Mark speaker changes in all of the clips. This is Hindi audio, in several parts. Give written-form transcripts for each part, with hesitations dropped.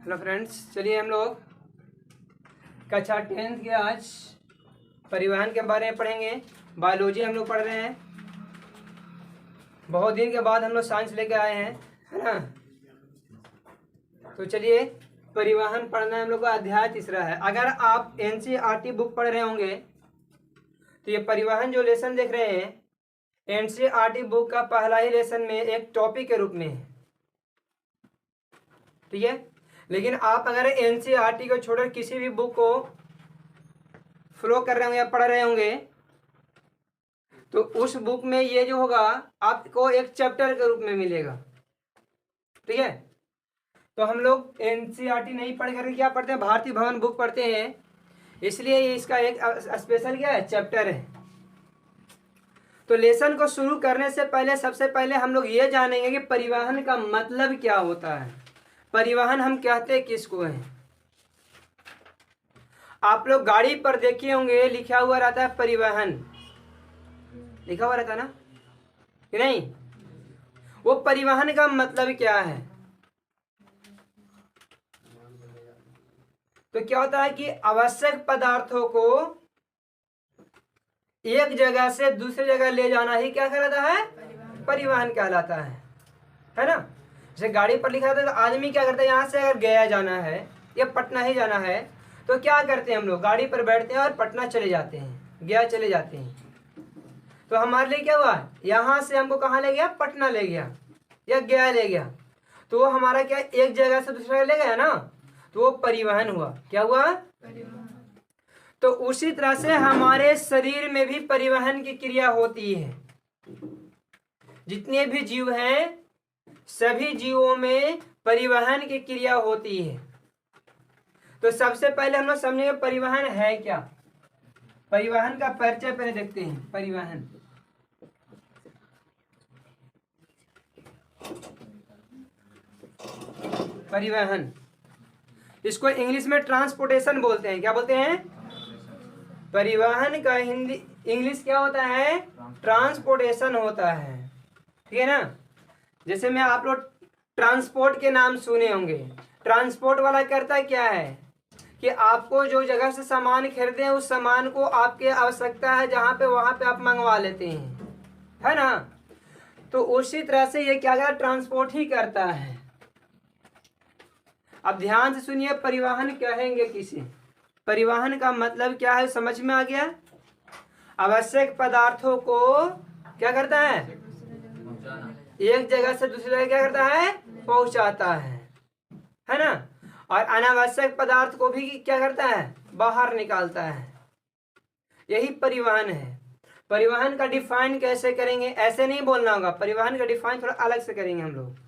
Speaker 1: हेलो फ्रेंड्स, चलिए हम लोग कक्षा 10th के आज परिवहन के बारे में पढ़ेंगे। बायोलॉजी हम लोग पढ़ रहे हैं। बहुत दिन के बाद हम लोग साइंस लेके आए हैं, है ना। तो चलिए परिवहन पढ़ना है हम लोग का। अध्याय 3 है। अगर आप NCERT बुक पढ़ रहे होंगे तो ये परिवहन जो लेसन देख रहे हैं NCERT बुक का पहला ही लेसन में एक टॉपिक के रूप में है, ठीक है। लेकिन आप अगर NCERT को छोड़कर किसी भी बुक को फ्लो कर रहे होंगे या पढ़ रहे होंगे तो उस बुक में ये जो होगा आपको एक चैप्टर के रूप में मिलेगा, ठीक है। तो हम लोग NCERT नहीं पढ़ करके क्या पढ़ते हैं, भारतीय भवन बुक पढ़ते हैं, इसलिए इसका एक स्पेशल क्या है, चैप्टर है। तो लेसन को शुरू करने से पहले सबसे पहले हम लोग ये जानेंगे कि परिवहन का मतलब क्या होता है। परिवहन हम कहते किसको हैं। आप लोग गाड़ी पर देखे होंगे लिखा हुआ रहता है परिवहन, लिखा हुआ रहता है ना कि नहीं। वो परिवहन का मतलब क्या है। तो क्या होता है कि आवश्यक पदार्थों को एक जगह से दूसरी जगह ले जाना ही क्या कहलाता है, परिवहन कहलाता है ना। जैसे गाड़ी पर लिखा था तो आदमी क्या करता है, यहाँ से अगर गया जाना है या पटना ही जाना है तो क्या करते हैं, हम लोग गाड़ी पर बैठते हैं और पटना चले जाते हैं, गया चले जाते हैं। तो हमारे लिए क्या हुआ, यहाँ से हमको कहाँ ले गया, पटना ले गया या गया ले गया। तो वो हमारा क्या एक जगह से दूसरी जगह ले गया ना, तो वो परिवहन हुआ। क्या हुआ, तो उसी तरह से हमारे शरीर में भी परिवहन की क्रिया होती है। जितने भी जीव हैं सभी जीवों में परिवहन की क्रिया होती है। तो सबसे पहले हम लोग समझेंगे परिवहन है क्या। परिवहन का परिचय पहले देखते हैं। परिवहन इसको इंग्लिश में ट्रांसपोर्टेशन बोलते हैं। क्या बोलते हैं, परिवहन का हिंदी इंग्लिश क्या होता है, ट्रांसपोर्टेशन होता है, ठीक है ना। जैसे मैं आप लोग ट्रांसपोर्ट के नाम सुने होंगे। ट्रांसपोर्ट वाला करता क्या है कि आपको जो जगह से सामान खरीदे उस सामान को आपके आवश्यकता है जहाँ पे वहाँ पे आप मंगवा लेते हैं, है ना। तो उसी तरह से ये क्या करता, ट्रांसपोर्ट ही करता है। अब ध्यान से सुनिए, परिवहन कहेंगे किसे, परिवहन का मतलब क्या है समझ में आ गया। आवश्यक पदार्थों को क्या करता है, एक जगह से दूसरी जगह क्या करता है, पहुंचाता है ना। और अनावश्यक पदार्थ को भी क्या करता है, बाहर निकालता है। यही परिवहन है। परिवहन का डिफाइन कैसे करेंगे, ऐसे नहीं बोलना होगा। परिवहन का डिफाइन थोड़ा अलग से करेंगे हम लोग।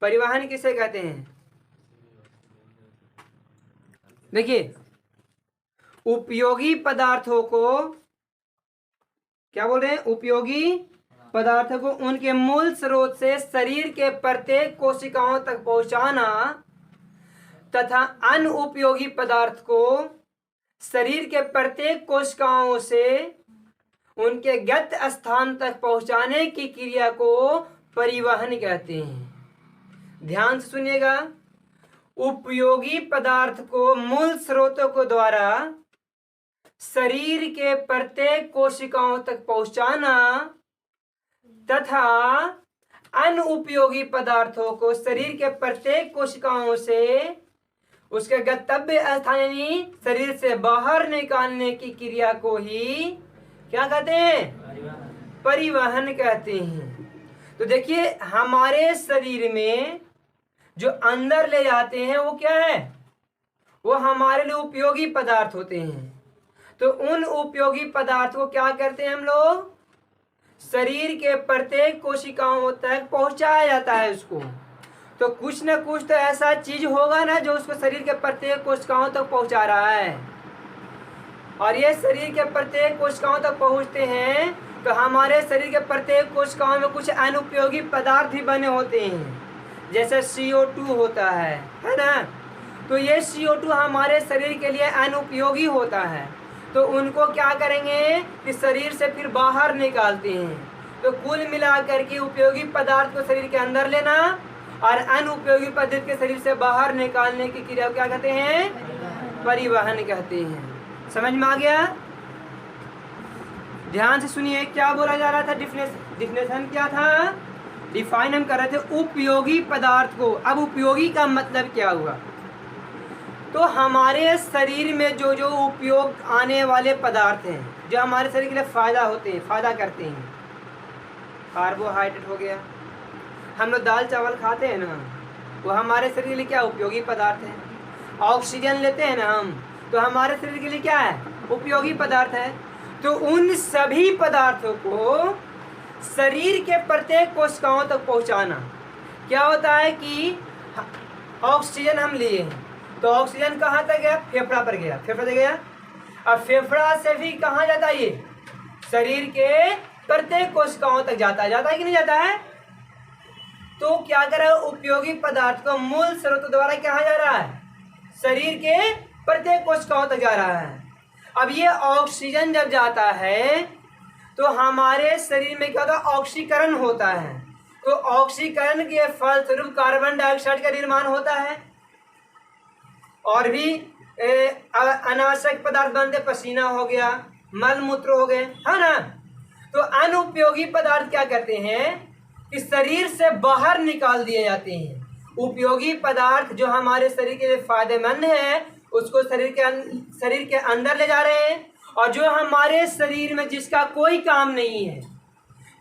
Speaker 1: परिवहन किसे कहते हैं, देखिए उपयोगी पदार्थों को क्या बोल रहे हैं, उपयोगी पदार्थों को उनके मूल स्रोत से शरीर के प्रत्येक कोशिकाओं तक पहुंचाना तथा अनुपयोगी पदार्थ को शरीर के प्रत्येक कोशिकाओं से उनके गत्य स्थान तक पहुंचाने की क्रिया को परिवहन कहते हैं। ध्यान से सुनिएगा, उपयोगी पदार्थ को मूल स्रोतों को द्वारा शरीर के प्रत्येक कोशिकाओं तक पहुंचाना तथा अनुपयोगी पदार्थों को शरीर के प्रत्येक कोशिकाओं से उसके गंतव्य स्थान यानी शरीर से बाहर निकालने की क्रिया को ही क्या कहते हैं, परिवहन कहते हैं। तो देखिए हमारे शरीर में जो अंदर ले जाते हैं वो क्या है, वो हमारे लिए उपयोगी पदार्थ होते हैं। तो उन उपयोगी पदार्थ को क्या करते हैं हम लोग, शरीर के प्रत्येक कोशिकाओं तक पहुंचाया जाता है उसको। तो कुछ न कुछ तो ऐसा चीज होगा ना जो उसको शरीर के प्रत्येक कोशिकाओं तक पहुंचा रहा है। और ये शरीर के प्रत्येक कोशिकाओं तक पहुंचते हैं तो हमारे शरीर के प्रत्येक कोशिकाओं में कुछ अनुपयोगी पदार्थ भी बने होते हैं, जैसे CO2 होता है ना। तो ये CO2 हमारे शरीर के लिए अनुपयोगी होता है। तो उनको क्या करेंगे कि शरीर से फिर बाहर निकालते हैं। तो कुल मिलाकर के उपयोगी पदार्थ को शरीर के अंदर लेना और अनुपयोगी पदार्थ के शरीर से बाहर निकालने की क्रिया को क्या कहते हैं? परिवहन कहते हैं। समझ में आ गया? ध्यान से सुनिए, क्या बोला जा रहा था? डिफिनेशन क्या था? डिफाइन हम कर रहे थे उपयोगी पदार्थ को। अब उपयोगी का मतलब क्या हुआ? तो हमारे शरीर में जो जो उपयोग आने वाले पदार्थ हैं, जो हमारे शरीर के लिए फायदा होते हैं, फायदा करते हैं, कार्बोहाइड्रेट हो गया, हम लोग दाल चावल खाते हैं ना, वो हमारे शरीर के लिए क्या उपयोगी पदार्थ है। ऑक्सीजन लेते हैं ना हम, तो हमारे शरीर के लिए क्या है? उपयोगी पदार्थ है। तो उन सभी पदार्थों को शरीर के प्रत्येक कोशिकाओं तक पहुंचाना। क्या होता है कि ऑक्सीजन हम लिए हैं, तो ऑक्सीजन कहाँ तक गया? फेफड़ा पर गया, फेफड़ा तक गया। अब फेफड़ा से भी कहाँ जाता है? ये शरीर के प्रत्येक कोशिकाओं तक जाता है कि नहीं जाता है? तो क्या कर रहा है? उपयोगी पदार्थ को मूल स्रोत द्वारा कहाँ जा रहा है? शरीर के प्रत्येक कोशिकाओं तक जा रहा है। अब ये ऑक्सीजन जब जाता है तो हमारे शरीर में क्या होता है? ऑक्सीकरण होता है। तो ऑक्सीकरण के फलस्वरूप कार्बन डाइऑक्साइड का निर्माण होता है और भी अनावश्यक पदार्थ बनते, पसीना हो गया, मल मूत्र हो गए, है ना। तो अनुपयोगी पदार्थ क्या करते हैं कि शरीर से बाहर निकाल दिए जाते हैं। उपयोगी पदार्थ जो हमारे शरीर के लिए फायदेमंद है उसको शरीर के अंदर ले जा रहे हैं, और जो हमारे शरीर में जिसका कोई काम नहीं है,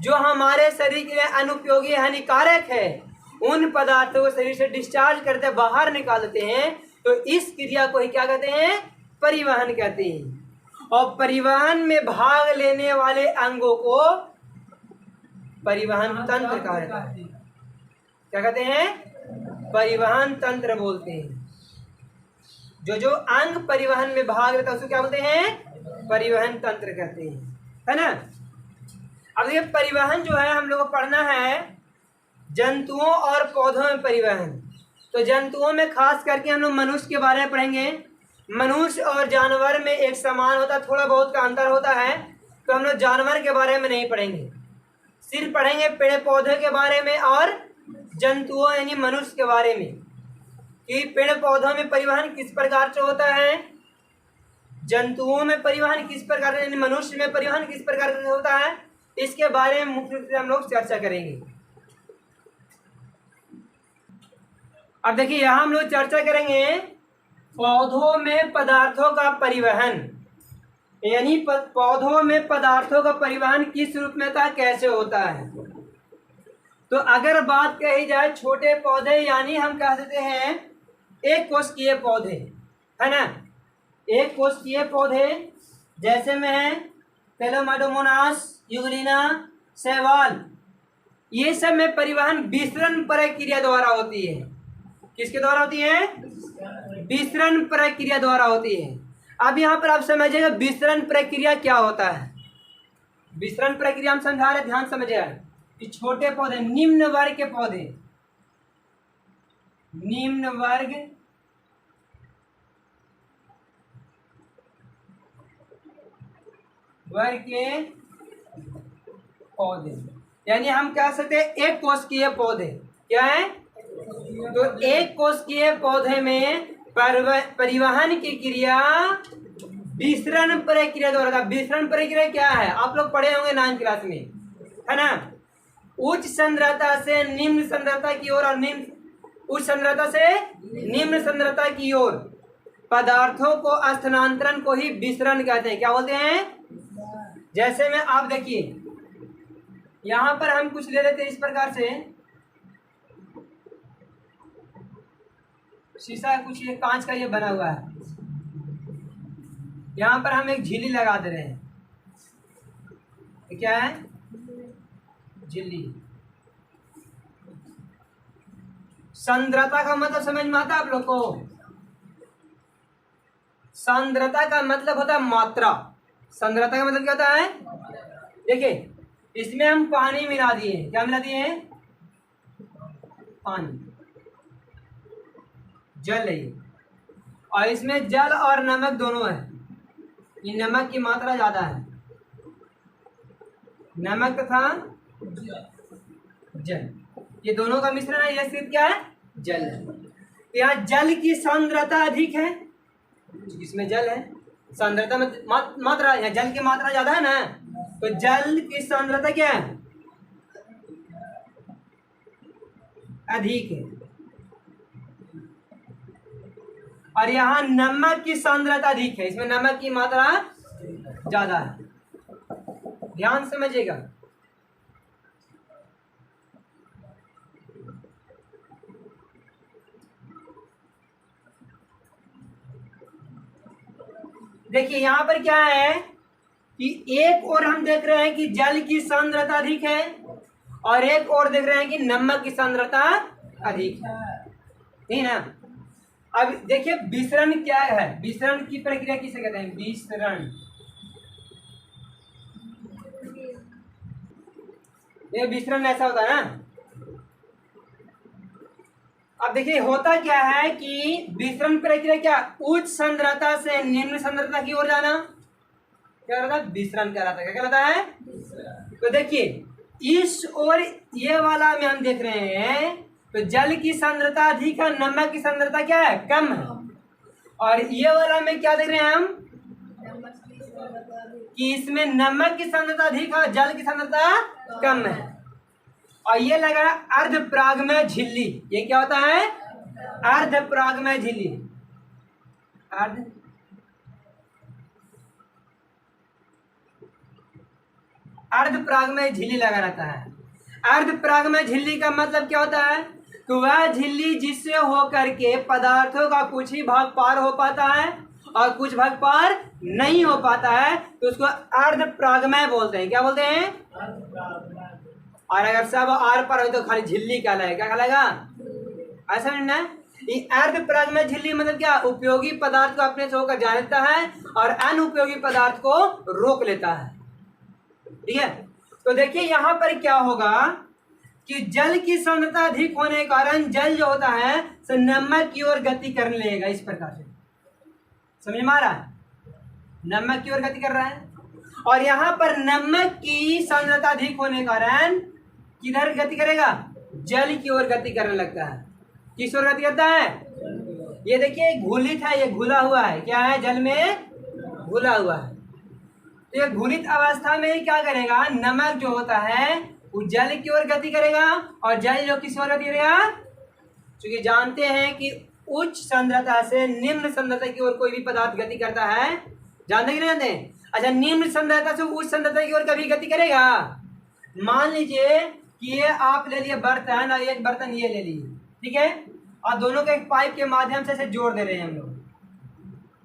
Speaker 1: जो हमारे शरीर के लिए अनुपयोगी हानिकारक है, उन पदार्थों को शरीर से डिस्चार्ज करते बाहर निकाल देते हैं। तो इस क्रिया को ही क्या कहते हैं? परिवहन कहते हैं। और परिवहन में भाग लेने वाले अंगों को परिवहन तंत्र कहा जाता है। क्या कहते हैं? परिवहन तंत्र बोलते हैं। जो जो अंग परिवहन में भाग लेता है उसको क्या बोलते हैं? परिवहन तंत्र कहते हैं, है ना। अब ये परिवहन जो है हम लोग को पढ़ना है जंतुओं और पौधों में परिवहन। तो जंतुओं में खास करके हम लोग मनुष्य के बारे में पढ़ेंगे। मनुष्य और जानवर में एक समान होता है, थोड़ा बहुत का अंतर होता है, तो हम लोग जानवर के बारे में नहीं पढ़ेंगे, सिर्फ पढ़ेंगे पेड़ पौधे के बारे में और जंतुओं यानी मनुष्य के बारे में, कि पेड़ पौधों में परिवहन किस प्रकार से होता है, जंतुओं में परिवहन किस प्रकार से, यानी मनुष्य में परिवहन किस प्रकार से होता है। इसके बारे में मुख्य रूप से हम लोग चर्चा करेंगे। अब देखिए यहाँ हम लोग चर्चा करेंगे पौधों में पदार्थों का परिवहन, यानी पौधों में पदार्थों का परिवहन किस रूप में था, कैसे होता है। तो अगर बात कही जाए छोटे पौधे, यानी हम कह सकते हैं एक कोशिकीय पौधे, है ना, एक कोशिकीय पौधे जैसे में पेलोमाडोमोनास, यूग्लिना, शैवाल, ये सब में परिवहन विसरण प्रक्रिया द्वारा होती है। किसके द्वारा होती है? विसरण प्रक्रिया द्वारा होती है। अब यहाँ पर आप समझिएगा विसरण प्रक्रिया क्या होता है। विसरण प्रक्रिया हम समझा रहे, ध्यान समझिएगा कि छोटे पौधे, निम्न वर्ग के पौधे, निम्न वर्ग के पौधे, यानी हम कह सकते हैं एक कोशिकीय पौधे। क्या है? तो एक कोशिकीय पौधे में परिवहन की क्रिया विसरण प्रक्रिया द्वारा। विसरण प्रक्रिया क्या है? आप लोग पढ़े होंगे 9वीं क्लास में, है ना। उच्च सांद्रता से निम्न सांद्रता की ओर और उच्च सांद्रता से निम्न सांद्रता की ओर पदार्थों को स्थानांतरण को ही विसरण कहते हैं। क्या बोलते हैं? जैसे में आप देखिए यहाँ पर हम कुछ ले लेते हैं इस प्रकार से, शीशा कुछ ये कांच का ये बना हुआ है, यहाँ पर हम एक झिल्ली लगा दे रहे हैं। ये क्या है? झिल्ली। सांद्रता का मतलब समझ में आता है आप लोग को? सांद्रता का मतलब होता है मात्रा। सांद्रता का मतलब क्या होता है? देखिए इसमें हम पानी मिला दिए। क्या मिला दिए? पानी, जल है ये, और इसमें जल और नमक दोनों है। ये नमक की मात्रा ज्यादा है, नमक तथा जल। ये दोनों का मिश्रण है, ये सिर्फ क्या है, जल है। यहाँ जल की सांद्रता अधिक है, इसमें जल है, सांद्रता में मात्रा, यहाँ जल की मात्रा ज्यादा है ना, तो जल की सांद्रता क्या है, अधिक है। और यहाँ नमक की सांद्रता अधिक है, इसमें नमक की मात्रा ज्यादा है। ध्यान समझिएगा। देखिए यहाँ पर क्या है कि एक और हम देख रहे हैं कि जल की सांद्रता अधिक है, और एक और देख रहे हैं कि नमक की सांद्रता अधिक है, ठीक ना। अब देखिए विसरण क्या है, विसरण की प्रक्रिया किसे कहते हैं, विसरण। ये विसरण ऐसा होता है ना। अब देखिए होता क्या है कि विसरण प्रक्रिया क्या, उच्च सांद्रता से निम्न सांद्रता की ओर जाना, क्या कहता है, विसरण कहलाता है। क्या कहलाता है, तो देखिए इस और ये वाला में हम देख रहे हैं, तो जल की सांद्रता अधिक है, नमक की सांद्रता क्या है, कम है। और ये वाला में क्या देख रहे हैं हम कि इसमें नमक की सांद्रता अधिक है, जल की सांद्रता कम है। और ये लगा अर्ध परागमय झिल्ली, ये क्या होता है, अर्ध परागमय झिल्ली, अर्ध परागमय झिल्ली लगा रहता है। अर्ध परागमय झिल्ली का मतलब क्या होता है, तो वह झिल्ली जिससे होकर के पदार्थों का कुछ ही भाग पार हो पाता है और कुछ भाग पार नहीं हो पाता है, तो उसको अर्ध परागमय बोलते हैं। क्या बोलते हैं, और अगर सब आर पार हो तो खाली झिल्ली कहलाएगा। क्या कहलाएगा, ऐसा नहीं है। अर्ध परागमय झिल्ली मतलब क्या, उपयोगी पदार्थ को अपने से होकर जा लेता है और अनुपयोगी पदार्थ को रोक लेता है, ठीक है। तो देखिए यहाँ पर क्या होगा कि जल की सांद्रता अधिक होने के कारण जल जो होता है सो नमक की ओर गति करने लगेगा, इस प्रकार से। समझ में आ रहा है, नमक की ओर गति कर रहा है। और यहाँ पर नमक की सांद्रता अधिक होने के कारण किधर गति करेगा, जल की ओर गति करने लगता है। किस ओर गति करता है, ये देखिए घुलित है, ये घुला हुआ है, क्या है, जल में घुला हुआ है। तो ये घुलित अवस्था में ही क्या करेगा, नमक जो होता है वो जल की ओर गति करेगा, और जल जो किस ओर गति करेगा, क्योंकि जानते हैं कि उच्च सांद्रता से निम्न सांद्रता की ओर कोई भी पदार्थ गति करता है, जानते कि नहीं जानते। अच्छा, निम्न सांद्रता से उच्च सांद्रता की ओर कभी गति करेगा। मान लीजिए कि ये आप ले लिए बर्तन और एक बर्तन ये ले लिए, ठीक है, और दोनों के एक पाइप के माध्यम से जोड़ दे रहे हैं हम लोग।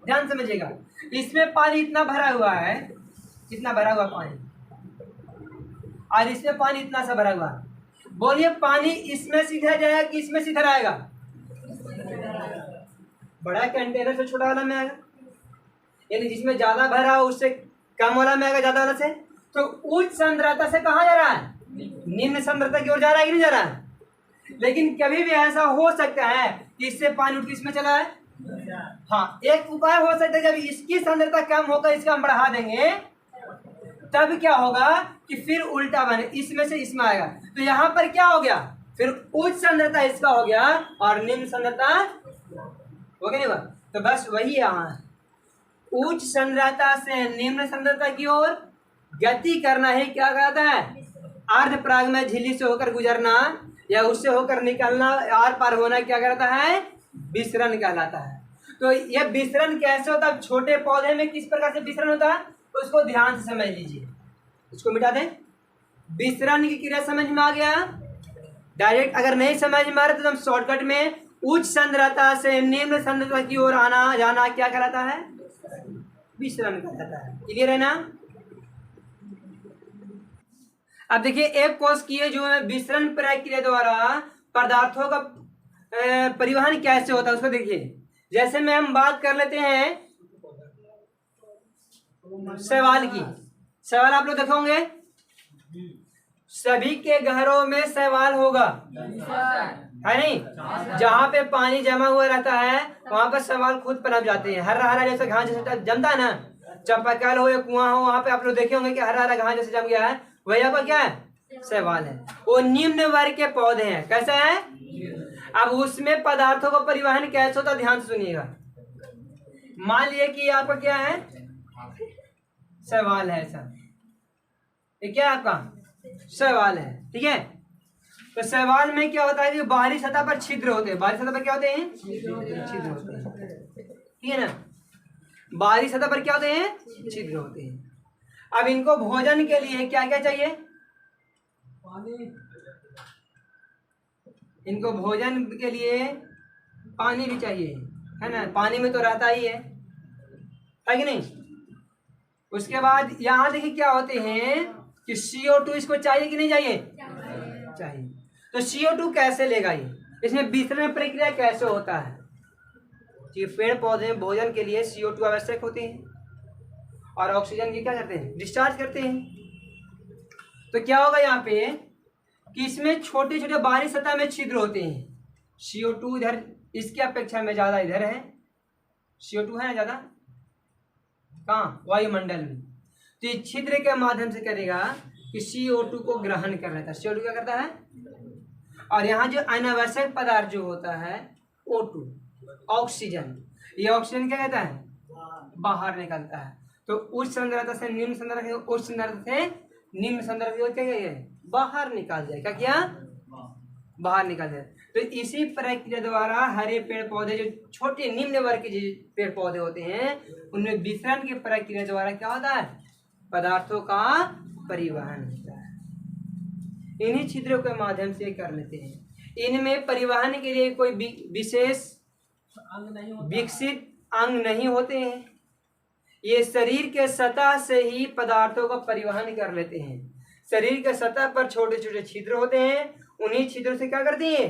Speaker 1: ध्यान समझिएगा, इसमें पानी इतना भरा हुआ है, इतना भरा हुआ पानी, और इसमें पानी इतना सा भरा हुआ है। बोलिए पानी इसमें सीधा जाएगा कि इसमें सीधा आएगा, बड़ा कंटेनर से छोटा वाला में आएगा, यानी जिसमें ज्यादा भरा हो उससे कम वाला में आएगा, ज्यादा वाला से। तो उच्च सांद्रता से कहाँ जा रहा है, निम्न सांद्रता की ओर जा रहा है कि नहीं जा रहा है। लेकिन कभी भी ऐसा हो सकता है कि इससे पानी उठ के इसमें चला है। हाँ, एक उपाय हो सकता है, जब इसकी सांद्रता कम होकर इसका हम बढ़ा देंगे तब क्या होगा कि फिर उल्टा बने, इसमें से इसमें आएगा। तो यहाँ पर क्या हो गया, फिर उच्च सांद्रता इसका हो गया और निम्न सांद्रता हो गया, नहीं हुआ। तो बस वही यहाँ उच्च सांद्रता से निम्न सांद्रता की ओर गति करना ही क्या कहता है, अर्ध परागमय झिल्ली से होकर गुजरना या उससे होकर निकलना, आर पार होना क्या कहता है, विसरण कहलाता है। तो यह विसरण कैसे होता है, छोटे पौधे में किस प्रकार से विसरण होता है, तो उसको ध्यान से समझ लीजिए। इसको मिटा दें, विसरण की क्रिया समझ में आ गया। डायरेक्ट अगर नहीं समझ में आ रहा तो हम शॉर्टकट में उच्च सांद्रता से निम्न सांद्रता की ओर आना जाना क्या कहलाता है, विसरण कहलाता है। क्लियर है ना। अब देखिए एक कोश किए जो है विसरण प्रक्रिया द्वारा पदार्थों का परिवहन कैसे होता है उसको देखिए। जैसे में हम बात कर लेते हैं शैवाल की। शैवाल आप लोग देखोगे, सभी के घरों में शैवाल होगा, है नहीं। जहाँ पे पानी जमा हुआ रहता है वहां पर शैवाल खुद पनप जाते हैं। हरा हरा जैसे घास जैसे जमता है ना, चापाकल हो या कुआं हो, वहां पे आप लोग देखे होंगे कि हरा हरा घास जैसे जम गया है, वही आपका क्या है, शैवाल है, वो निम्न वर्ग के पौधे हैं। कैसा है? अब उसमें पदार्थों का परिवहन कैसे होता है, ध्यान से सुनिएगा। मान लिया कि आपका क्या है, शैवाल है, ऐसा ये क्या है आपका शैवाल है, ठीक है। तो शैवाल में क्या होता है कि बाहरी सतह पर छिद्र होते हैं। बाहरी सतह पर क्या होते हैं? छिद्र होते हैं, ठीक है ना। बाहरी सतह पर क्या होते हैं? छिद्र होते हैं। अब इनको भोजन के लिए क्या क्या चाहिए? पानी। इनको भोजन के लिए पानी भी चाहिए, है ना। पानी में तो रहता ही है कि नहीं। उसके बाद यहाँ देखिए क्या होते हैं कि CO2 इसको चाहिए कि नहीं चाहिए? चाहिए। तो CO2 कैसे लेगा ये? इसमें विसरण प्रक्रिया कैसे होता है? कि पेड़ पौधे भोजन के लिए CO2 आवश्यक होते हैं और ऑक्सीजन की क्या करते हैं? डिस्चार्ज करते हैं। तो क्या होगा यहाँ पे कि इसमें छोटे छोटे बाहरी सतह में छिद्र होते हैं। CO2 इधर इसकी अपेक्षा में ज्यादा इधर है, CO2 है ना ज्यादा, कहाँ? वायुमंडल में। तो ये छिद्र के माध्यम से करेगा कि CO2 को ग्रहण कर लेता है। CO2 क्या करता है? और यहाँ जो अनावश्यक पदार्थ जो होता है O2, ऑक्सीजन, ये ऑक्सीजन क्या कहता है? बाहर निकलता है। तो उच्च सांद्रता से निम्न सांद्रता, उच्च सांद्रता से निम्न सांद्रता क्या है? बाहर निकाल जाए। क्या किया? बाहर निकाल जाए। तो इसी प्रक्रिया द्वारा हरे पेड़ पौधे जो छोटे निम्न वर्ग के पेड़ पौधे होते हैं उनमें विसरण की प्रक्रिया द्वारा क्या होता है? पदार्थों का परिवहन होता है। इन्हीं छिद्रों के माध्यम से कर लेते हैं। इनमें परिवहन के लिए कोई विशेष विकसित अंग नहीं होते हैं। ये शरीर के सतह से ही पदार्थों का परिवहन कर लेते हैं। शरीर के सतह पर छोटे छोटे छिद्र होते हैं, उन्हीं छिद्रों से क्या करती है?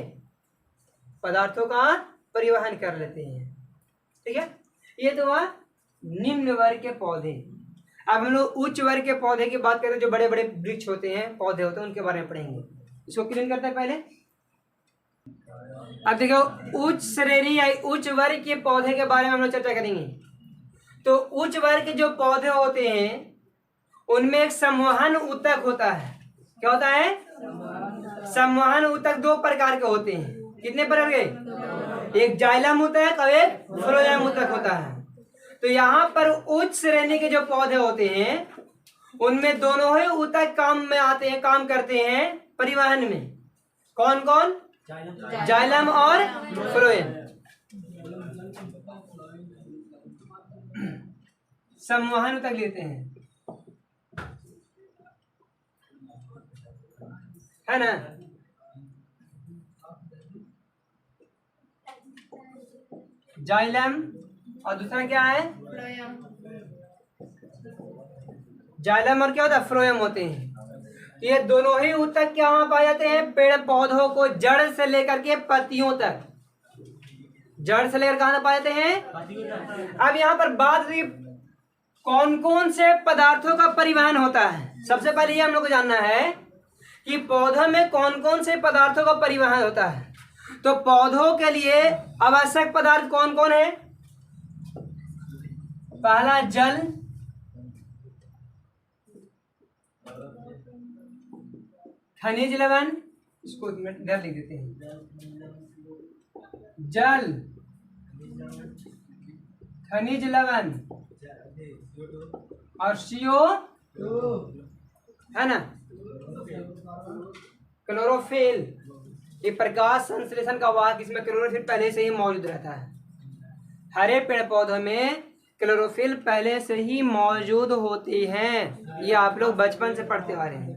Speaker 1: पदार्थों का परिवहन कर लेते हैं, ठीक है। ये तो हुआ निम्न वर्ग के पौधे। अब हम लोग उच्च वर्ग के पौधे की बात करें, जो बड़े बड़े वृक्ष होते हैं, पौधे होते हैं, उनके बारे में पढ़ेंगे। इसको क्लीन करते हैं पहले। अब देखो उच्च श्रेणी या उच्च वर्ग के पौधे के बारे में हम लोग चर्चा करेंगे। तो उच्च वर्ग के जो पौधे होते हैं उनमें एक संवहन ऊतक होता है। क्या होता है? संवहन ऊतक दो प्रकार के होते हैं। कितने प्रकार के? एक जाइलम ऊतक और एक फ्लोएम ऊतक होता है। तो यहाँ पर उच्च श्रेणी के जो पौधे होते हैं उनमें दोनों ही ऊतक काम में आते हैं, काम करते हैं परिवहन में। कौन कौन? जाइलम और फ्लोएम। संवहन ऊतक लेते हैं, है ना। जाइलम और दूसरा क्या है? जाइलम और क्या होता है? फ्लोएम होते हैं। ये दोनों ही ऊतक क्या पाए जाते हैं? पेड़ पौधों को जड़ से लेकर के पत्तियों तक। जड़ से लेकर कहां पाए जाते हैं? अब यहाँ पर बात कौन कौन से पदार्थों का परिवहन होता है। सबसे पहले ये हम लोग को जानना है कि पौधों में कौन कौन से पदार्थों का परिवहन होता है। तो पौधों के लिए आवश्यक पदार्थ कौन कौन है? पहला जल, खनिज लवण, इसको इधर लिख देते हैं। जल, खनिज लवण और CO2, है ना। क्लोरोफिल, ये प्रकाश संश्लेषण का वाहक, इसमें क्लोरोफिल पहले से ही मौजूद रहता है। हरे पेड़ पौधों में क्लोरोफिल पहले से ही मौजूद होती हैं। ये आप लोग बचपन से पढ़ते आ रहे हैं।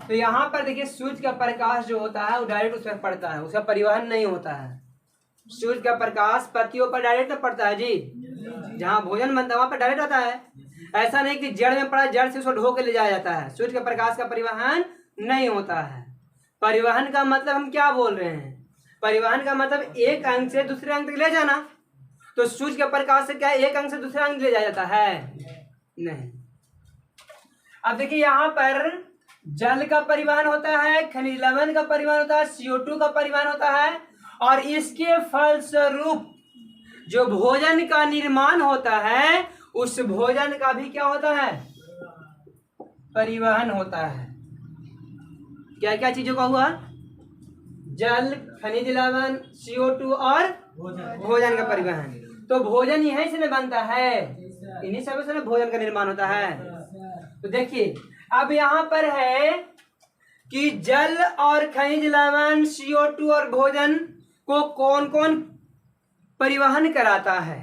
Speaker 1: तो यहाँ पर देखिए सूर्य का प्रकाश जो होता है वो डायरेक्ट उस पर पड़ता है, उसका परिवहन नहीं होता है। सूर्य का प्रकाश पत्तियों पर डायरेक्ट पड़ता है जी, जहाँ भोजन बनता है वहां पर डायरेक्ट आता है। ऐसा नहीं कि जड़ में पड़ा, जड़ से उसको ढो के ले जाया जाता है। सूर्य के प्रकाश का परिवहन नहीं होता है। परिवहन का मतलब हम क्या बोल रहे हैं? परिवहन का मतलब एक अंग से दूसरे अंग तक ले जाना। तो सूर्य के प्रकाश से क्या एक अंग से दूसरे अंग ले जाया जाता है? नहीं। अब देखिए यहाँ पर जल का परिवहन होता है, खनिज लवण का परिवहन होता है, CO2 का परिवहन होता है, और इसके फलस्वरूप जो भोजन का निर्माण होता है उस भोजन का भी क्या होता है? परिवहन होता है। क्या क्या चीजों का हुआ? जल, खनिज लवण, CO2 और भोजन का परिवहन। तो भोजन यहीं से बनता है, इन्हीं सब से भोजन का निर्माण होता है। तो देखिए अब यहाँ पर है कि जल और खनिज लवण, CO2 और भोजन को कौन कौन परिवहन कराता है।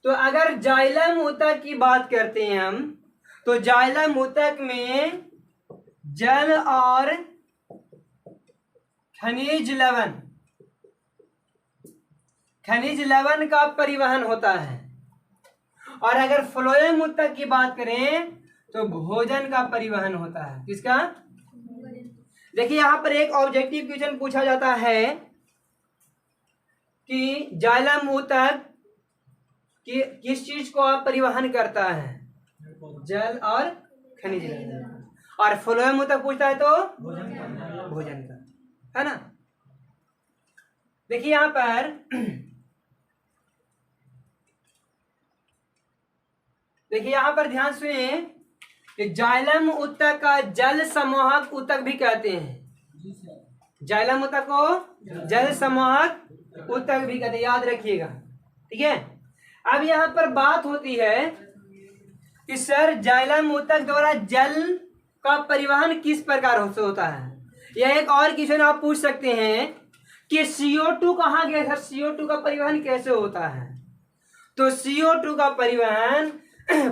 Speaker 1: तो अगर जाइलम ऊतक की बात करते हैं हम, तो जाइलम ऊतक में जल और खनिज लवण का परिवहन होता है। और अगर फ्लोएम ऊतक की बात करें तो भोजन का परिवहन होता है। किसका? देखिए यहां पर एक ऑब्जेक्टिव क्वेश्चन पूछा जाता है कि जाइलम ऊतक कि किस चीज को आप परिवहन करता है? जल और खनिज लवण। और फ्लोएम ऊतक पूछता है तो भोजन का, है ना। देखिए यहां पर ध्यान सुनिए कि जाइलम ऊतक का जल समूहक ऊतक भी कहते हैं। जाइलम ऊतक को जल समूहक ऊतक भी कहते हैं, याद रखिएगा, ठीक है। अब यहां पर बात होती है कि सर जाइलम ऊतक द्वारा जल का परिवहन किस प्रकार से होता है। यह एक और क्वेश्चन आप पूछ सकते हैं कि CO2 कहाँ गया सर, CO2 का परिवहन कैसे होता है। तो CO2 का परिवहन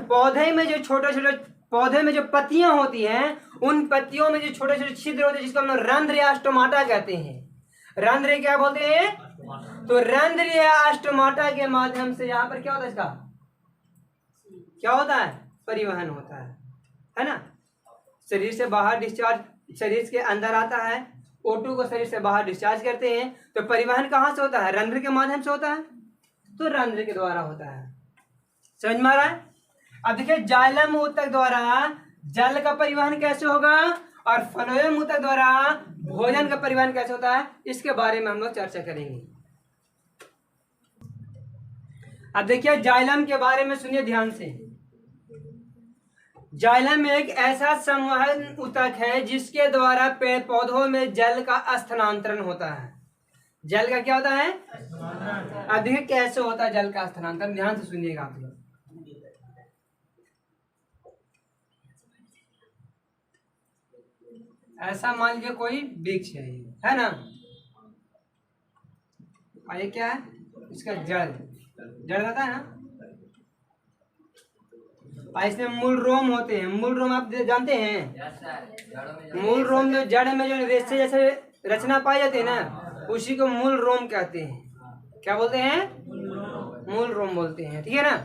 Speaker 1: पौधे में जो छोटे छोटे पौधे में जो पत्तियां होती हैं, उन पत्तियों में जो छोटे छोटे छिद्र होते हैं जिसको हम लोग रंध्र या स्टोमाटा कहते हैं। रंध्र क्या बोलते हैं? तो रंध्र या स्टोमाटा के माध्यम से यहाँ पर क्या होता है, इसका क्या होता है? परिवहन होता है ना। शरीर से बाहर डिस्चार्ज, शरीर के अंदर आता है, O2 को शरीर से बाहर डिस्चार्ज करते हैं। तो परिवहन कहाँ से होता है? रंध्र के माध्यम से होता है, तो रंध्र के द्वारा होता है। समझ में आ रहा है? अब देखिए जाइलम ऊतक द्वारा जल का परिवहन कैसे होगा और फ्लोएम ऊतक द्वारा भोजन का परिवहन कैसे होता है, इसके बारे में हम लोग चर्चा करेंगे। अब देखिए जाइलम के बारे में सुनिए ध्यान से। जाइलम एक ऐसा संवहन ऊतक है जिसके द्वारा पेड़ पौधों में जल का स्थानांतरण होता है। जल का क्या होता है? अब देखिए कैसे होता है जल का स्थानांतरण, ध्यान से सुनिएगा आप लोग। ऐसा मान लीजिए कोई वृक्ष है ना, और ये क्या है? इसका जड़ रहता है ना, और इसमें मूल रोम होते हैं। मूल रोम आप जानते हैं? मूल रोम जो जड़ में जो रेशे जैसे रचना पाई जाती है ना, उसी को मूल रोम कहते हैं। क्या बोलते हैं? मूल रोम बोलते हैं, ठीक है ना।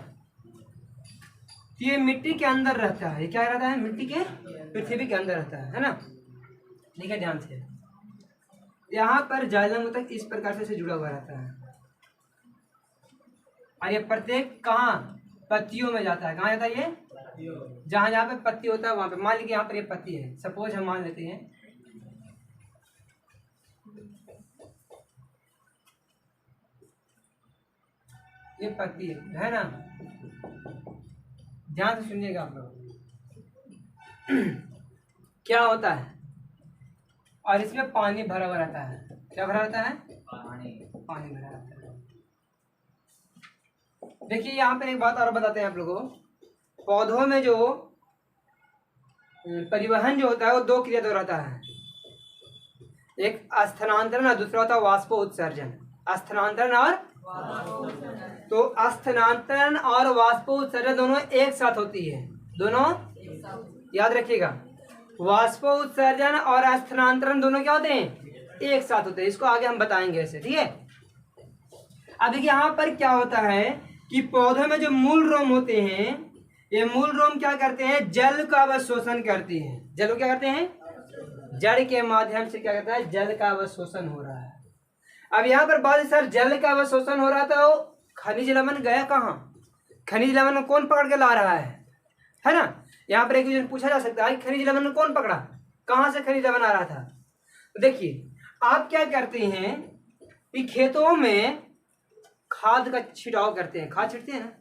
Speaker 1: ये मिट्टी के अंदर रहता है। ये क्या रहता है? मिट्टी के, पृथ्वी के अंदर रहता है ना। देखिए ध्यान से, यहाँ पर जाइलम ऊतक इस प्रकार से जुड़ा हुआ रहता है, और ये प्रत्येक कहाँ? पत्तियों में जाता है। कहाँ जाता है? ये जहाँ जहाँ पे पत्ती होता है वहां पे। मान लीजिए यहाँ पर ये पत्ती है, सपोज हम मान लेते हैं ये पत्ती है ना। ध्यान से सुनिएगा आप लोग। क्या होता है? और इसमें पानी भरा हुआ रहता है। क्या भरा रहता है? पानी भरा रहता है। देखिए यहाँ पे एक बात और बताते हैं आप लोगों को। पौधों में जो परिवहन जो होता है वो दो क्रिया द्वारा होता है। एक स्थानांतरण और दूसरा होता है वाष्पोत्सर्जन। स्थानांतरण और तो स्थानांतरण और वाष्पोत्सर्जन दोनों एक साथ होती है। दोनों याद रखिएगा, वाष्पोत्सर्जन और स्थानांतरण दोनों क्या होते हैं? एक साथ होते हैं। इसको आगे हम बताएंगे ऐसे, ठीक है। अब देखिए यहाँ पर क्या होता है कि पौधों में जो मूल रोम होते हैं, ये मूल रोम क्या करते हैं? जल का अवशोषण करते हैं। जल को क्या करते हैं? जड़ के माध्यम से क्या करता है? जल का अवशोषण हो रहा है। अब यहाँ पर बात, सर जल का अवशोषण हो रहा था, तो खनिज लवण गया कहाँ? खनिज लवण कौन पकड़ के ला रहा है ना। यहाँ पर एक क्वेश्चन पूछा जा सकता है, खनिज लवण कौन पकड़ा? कहाँ से खनिज लवण आ रहा था? तो देखिए आप क्या करते हैं कि खेतों में खाद का छिड़काव करते हैं। खाद छिड़ते हैं ना,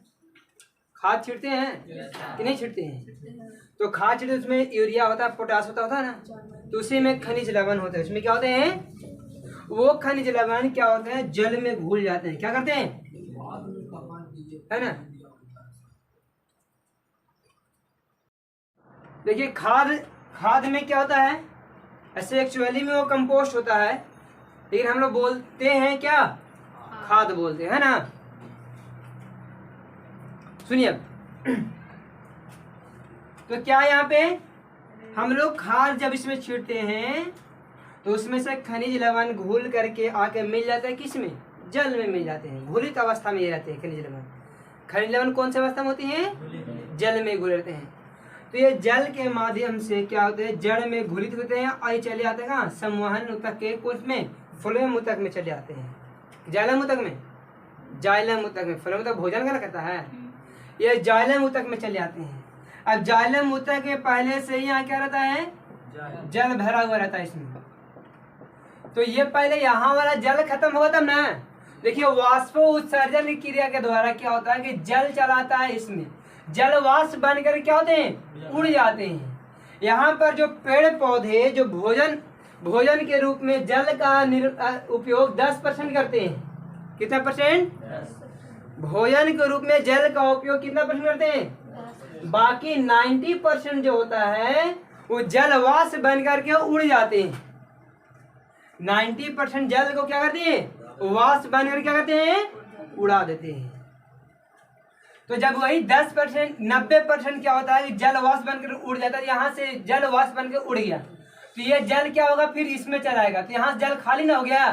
Speaker 1: खाद छिड़ते हैं कि नहीं छिड़ते हैं? तो खाद छिड़ते उसमें यूरिया होता है, पोटास होता है ना, तो उसी में खनिज लवण होते हैं। उसमें क्या होते हैं? वो खनिज लवण क्या होते हैं? जल में घुल जाते हैं। क्या करते हैं? है ना। देखिए खाद में क्या होता है? ऐसे एक्चुअली में वो कंपोस्ट होता है, लेकिन हम लोग बोलते हैं क्या? खाद बोलते हैं ना। सुनिए, तो क्या यहाँ पे हम लोग खाद जब इसमें छींटते हैं तो उसमें से खनिज लवण घुल करके आके मिल जाता है किसमें? जल में मिल जाते हैं। घुलित अवस्था में ये रहते हैं खनिज लवण। खनिज लवण कौन सी अवस्था में होती हैं? जल में घुल रहते हैं। तो ये जल के माध्यम से क्या होते हैं? जड़ में घुलित होते हैं और ये चले आते हैं कहाँ? संवहन ऊतक के कोष में, फ्लोएम ऊतक में चले आते हैं। जाइलम ऊतक में, जाइलम ऊतक में। फ्लोएम ऊतक भोजन का करता है, ये जाइलम ऊतक में चले आते हैं। अब जाइलम ऊतक के पहले से ही यहाँ क्या रहता है? जल भरा हुआ रहता है इसमें। तो ये पहले यहाँ वाला जल खत्म होगा तब ना। देखिए वाष्प उत्सर्जन की क्रिया के द्वारा क्या होता है कि जल चलाता है इसमें, जल वाष्प बनकर क्या होते हैं? उड़ जाते हैं। यहाँ पर जो पेड़ पौधे जो भोजन के रूप में जल का उपयोग 10% करते हैं। कितना परसेंट? भोजन के रूप में जल का उपयोग कितना परसेंट करते हैं? बाकी 90% जो होता है वो जल वाष्प बन करके उड़ जाते हैं। 90% जल को क्या करते हैं? वाष्प बन कर क्या करते हैं? उड़ा देते हैं। तो जब वही 10% 90% क्या होता है कि जल वाष्प बनकर उड़ जाता है, यहाँ से जल वाष्प बनकर उड़ गया, तो ये जल क्या होगा? फिर इसमें चलाएगा, तो यहाँ जल खाली ना हो गया।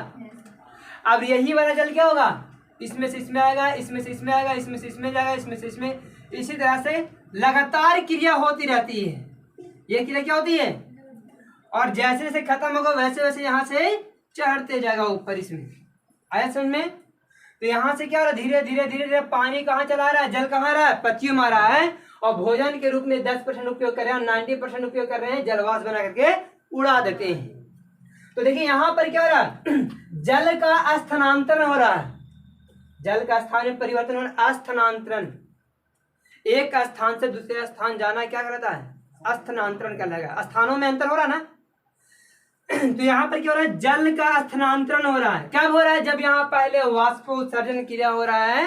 Speaker 1: अब यही वाला जल क्या होगा? इसमें से इसमें आएगा, इसमें से इसमें आएगा, इसमें से इसमें जाएगा, इसमें से इसमें, इसी तरह से लगातार क्रिया होती रहती है। ये क्रिया क्या होती है? और जैसे जैसे खत्म होगा वैसे वैसे यहाँ से चढ़ते जाएगा ऊपर। इसमें आया समझ में? तो यहाँ से क्या हो रहा है? धीरे धीरे धीरे धीरे पानी कहाँ चला रहा है? जल कहाँ रहा है? पत्तियों में आ रहा है। और भोजन के रूप में 10% उपयोग कर रहे हैं और 90% उपयोग कर रहे हैं जलवाष्प बना करके उड़ा देते हैं। तो देखिए यहाँ पर क्या हो रहा है? जल का स्थानांतरण हो रहा है। जल का स्थान में परिवर्तन हो रहा है, स्थानांतरण। एक स्थान से दूसरे स्थान जाना क्या कहलाता है? स्थानांतरण कहलाएगा। स्थानों में अंतर हो रहा है ना। तो यहाँ पर क्या हो रहा है? जल का स्थानांतरण हो रहा है। कब हो रहा है? जब यहाँ पहले वाष्प उत्सर्जन क्रिया हो रहा है,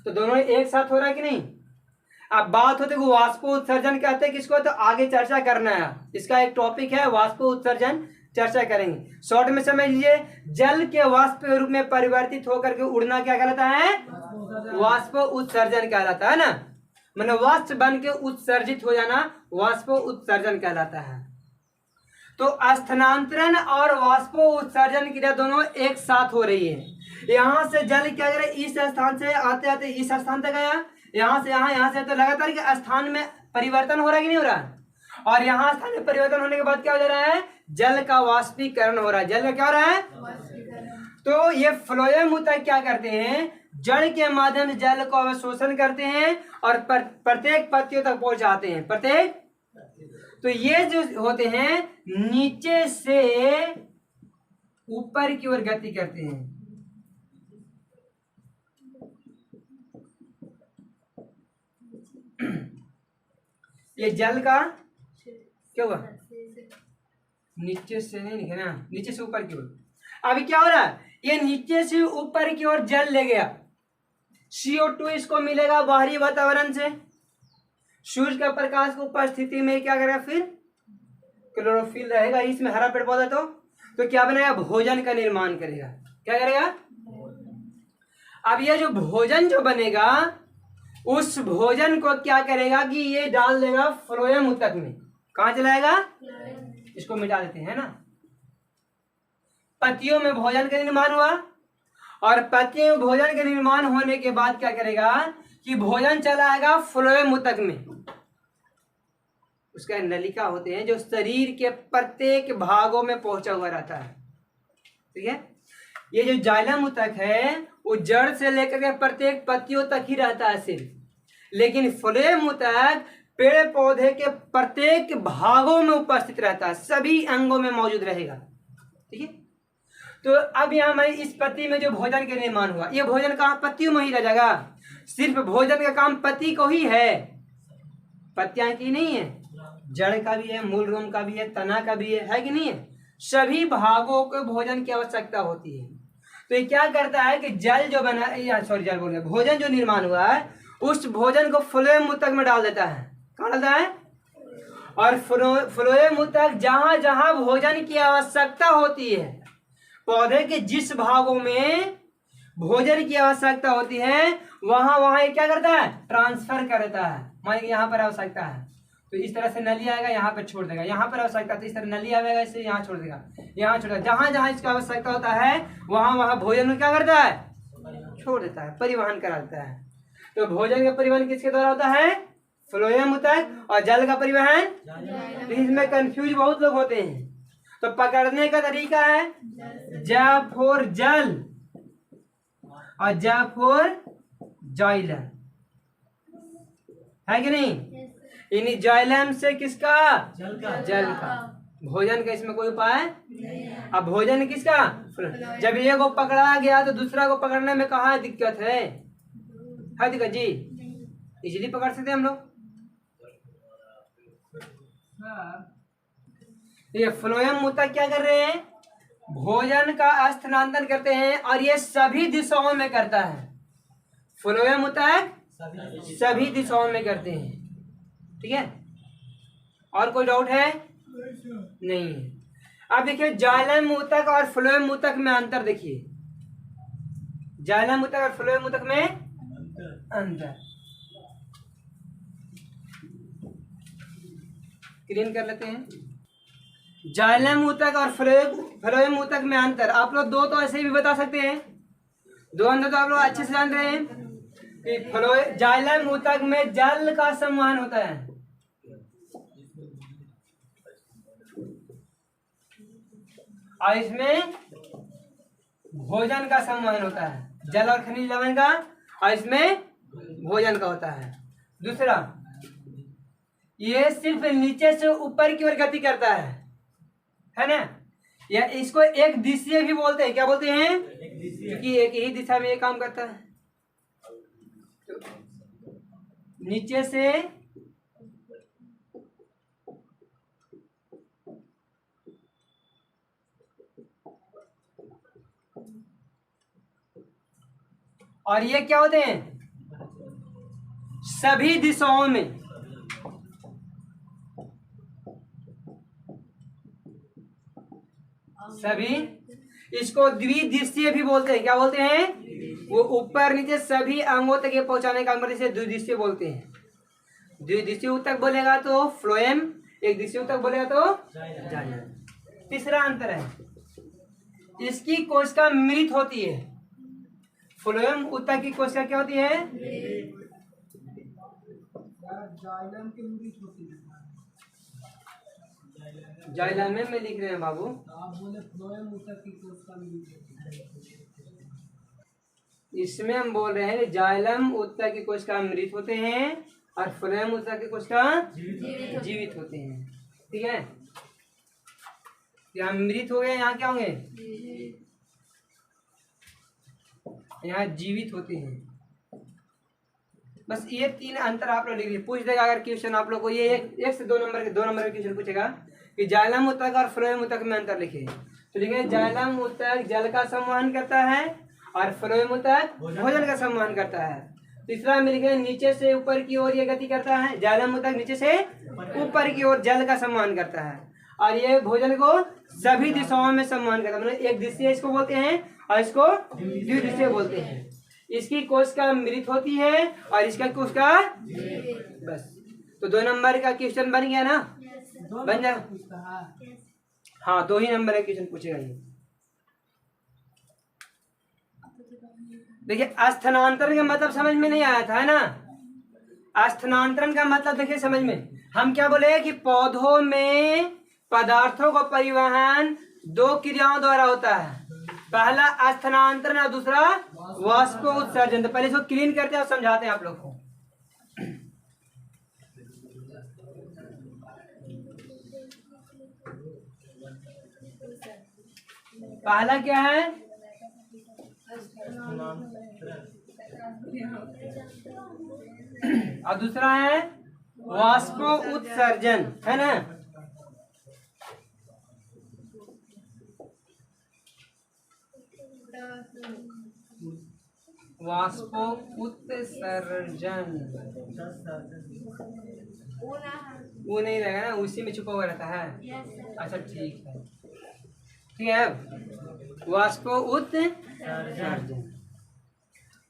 Speaker 1: तो दोनों एक साथ हो रहा है कि नहीं? अब बात होती है वाष्प उत्सर्जन कहते हैं किसको, तो आगे चर्चा करना है। इसका एक टॉपिक है वाष्प उत्सर्जन, चर्चा करेंगे। शॉर्ट में समझ लीजिए, जल के वाष्प के रूप में परिवर्तित होकर के उड़ना क्या कहलाता है? वाष्प उत्सर्जन कहलाता है ना। मतलब वाष्प बन के उत्सर्जित हो जाना वाष्प उत्सर्जन कहलाता है। तो स्थानांतरण और वाष्प उत्सर्जन क्रिया दोनों एक साथ हो रही है। यहाँ से जल क्या करे? इस स्थान से आते आते इस स्थान तक गया, यहाँ से यहाँ से, तो लगातार के स्थान में परिवर्तन हो रहा है कि नहीं हो रहा है? और यहाँ स्थान में परिवर्तन होने के बाद क्या हो जा रहा है? जल का वाष्पीकरण हो रहा है। जल का क्या हो रहा है? तो ये फ्लोएम ऊतक क्या करते हैं? जड़ के माध्यम से जल को अवशोषण करते हैं और प्रत्येक पत्तियों तक पहुंचाते हैं। प्रत्येक, तो ये जो होते हैं नीचे से ऊपर की ओर गति करते हैं। ये जल का क्या हुआ? नीचे से नहीं लिखे ना, नीचे से ऊपर की ओर। अभी क्या हो रहा है? ये नीचे से ऊपर की ओर जल ले गया, CO2 इसको मिलेगा बाहरी वातावरण से। सूर्य का प्रकाश की उपस्थिति में क्या करेगा? फिर क्लोरोफिल रहेगा इसमें, हरा पेड़ पौधा। तो क्या बनेगा? भोजन का निर्माण करेगा। क्या करेगा? अब ये जो भोजन जो बनेगा, उस भोजन को क्या करेगा कि ये डाल देगा फ्लोएम ऊतक में। कहाँ चलाएगा? इसको मिटा देते हैं ना। पत्तियों में भोजन का निर्माण हुआ, और पत्तियों में भोजन का निर्माण होने के बाद क्या करेगा कि भोजन चलाएगा फ्लोएम ऊतक में। उसका नलिका होते हैं जो शरीर के प्रत्येक भागों में पहुंचा हुआ रहता है। ठीक है? ये जो जाइलम ऊतक है वो जड़ से लेकर के प्रत्येक पत्तियों तक ही रहता है सिर्फ, लेकिन फ्लोएम ऊतक पेड़ पौधे के प्रत्येक भागों में उपस्थित रहता है, सभी अंगों में मौजूद रहेगा। ठीक है? तो अब यहाँ हमारी इस पत्ती में जो भोजन का निर्माण हुआ, ये भोजन कहाँ? पत्तियों में ही रह जाएगा। सिर्फ भोजन का काम पत्ती को ही है, पत्तियां की नहीं है, जड़ का भी है, मूल रोम का भी है, तना का भी है कि नहीं है? सभी भागों को भोजन की आवश्यकता होती है। तो ये क्या करता है कि जल जो बना या सॉरी जल बोल रहे, भोजन जो निर्माण हुआ है उस भोजन को फ्लोएम मूत्रक में डाल देता है। कहाँ डालता है? और फ्लोएम मूत्रक जहां जहां भोजन की आवश्यकता होती है, पौधे के जिस भागों में भोजन की आवश्यकता होती है वहां वहां ये क्या करता है? ट्रांसफर करता है। मान लीजिए यहाँ पर आवश्यकता है तो इस तरह से नली आएगा, यहाँ पर छोड़ देगा। यहाँ पर आवश्यकता तो इस तरह नली आएगा, इसे यहाँ छोड़ देगा, यहाँ छोड़ देगा। जहां जहां इसकी आवश्यकता होता है वहां वहां भोजन में क्या करता है? छोड़ देता है, परिवहन करा देता है। तो भोजन का परिवहन किसके द्वारा होता है? फ्लोएम मूत्रक। और जल का परिवहन, तो इसमें कंफ्यूज बहुत लोग होते हैं। तो पकड़ने का तरीका है ज फॉर जल और ज फॉर जाइलम, है कि नहीं? इन जाइलम से किसका? जल का। भोजन का इसमें कोई उपाय। अब भोजन किसका? जब ये को पकड़ा गया तो दूसरा को पकड़ने में कहाँ दिक्कत है दिक्कत जी? इजीली पकड़ सकते हैं हम लोग। ये फ्लोएम मूत्रक क्या कर रहे हैं? भोजन का स्थानांतरण करते हैं और ये सभी दिशाओं में करता है। फ्लोएम मूत्रक सभी दिशाओं में करते हैं, ठीक है? और कोई डाउट है? नहीं है। अब देखिए जाइलम मूत्रक और फ्लोएम मूत्रक में अंतर देखिए। जाइलम मूत्रक और फ्लोएम मूत्रक में अंतर क्लीन कर लेते हैं। जाइलम मूत्रक और फ्लोएम मूत्रक में अंतर आप लोग दो तो ऐसे भी बता सकते हैं, दो अंतर तो आप लोग अच्छे से जान रहे हैं कि जाइलम मूत्रक में जल का संवहन होता है और इसमें भोजन का संवहन होता है, जल और खनिज लवण का, और इसमें भोजन का होता है। दूसरा, ये सिर्फ नीचे से ऊपर की ओर गति करता है ना? या इसको एक दिशीय भी बोलते हैं। क्या बोलते हैं? क्योंकि एक ही दिशा में ये काम करता है। तो नीचे से और ये क्या होते हैं? सभी दिशाओं में। सभी, इसको द्विदिशीय भी बोलते हैं। क्या बोलते हैं? वो ऊपर नीचे सभी अंगों तक ये पहुंचाने का अंग से द्विदिशीय बोलते हैं। द्विदिशीय ऊतक बोलेगा तो फ्लोएम, एक दिशीय ऊतक बोलेगा तो जाइलम। तीसरा अंतर है, इसकी कोशिका मृत होती है। फ्लोएम ऊतक की कोशिका क्या होती है? जाइलम की मृत होती है। जाइलम में लिख रहे हैं बाबू, आप बोले फ्लोएम ऊतक की कोशिका मृत होती है। इसमें हम बोल रहे हैं जाइलम ऊतक की कोशिका मृत होते हैं और फ्लोएम ऊतक की कोशिका जीवित होते हैं, ठीक है? यहाँ मृत हो गए, यहाँ क्या होंगे? यहाँ जीवित होते हैं। बस ये तीन अंतर आप लोग लिखिए। पूछ देगा अगर क्वेश्चन आप लोग को, ये एक से 2 नंबर के क्वेश्चन पूछेगा कि जाइलम ऊतक और फ्लोएम ऊतक में अंतर लिखिए। तो लिखिए जाइलम ऊतक जल का संवहन करता है और फ्लोएम ऊतक भोजन का संवहन करता है। तीसरा में लिखे नीचे से ऊपर की ओर ये गति करता है। जाइलम ऊतक नीचे से ऊपर की ओर जल का संवहन करता है और ये भोजन को सभी दिशाओं में संवहन करता है। मतलब एक दिशीय इसको बोलते हैं और इसको द्विदिशीय बोलते हैं। इसकी कोशिका मृत होती है और इसका कोशिका बस। तो 2 नंबर का क्वेश्चन बन गया ना? बन जाए। हाँ, 2 ही नंबर का क्वेश्चन पूछेगा ये। देखिए स्थानांतरण का मतलब समझ में नहीं आया था, है ना? स्थानांतरण का मतलब देखिए समझ में, हम क्या बोले कि पौधों में पदार्थों का परिवहन 2 क्रियाओं द्वारा होता है। पहला स्थानांतरण और दूसरा वाष्पोत्सर्जन। तो पहले इसको क्लीन करते हैं और समझाते हैं आप लोग को। पहला क्या है? और दूसरा है वाष्पो उत्सर्जन, है ना। वाष्पो उत्सर्जन, वो नहीं रहेगा ना, उसी में छुपा हुआ रहता है। अच्छा ठीक है, ठीक है। वाष्पो उत्सर्जन,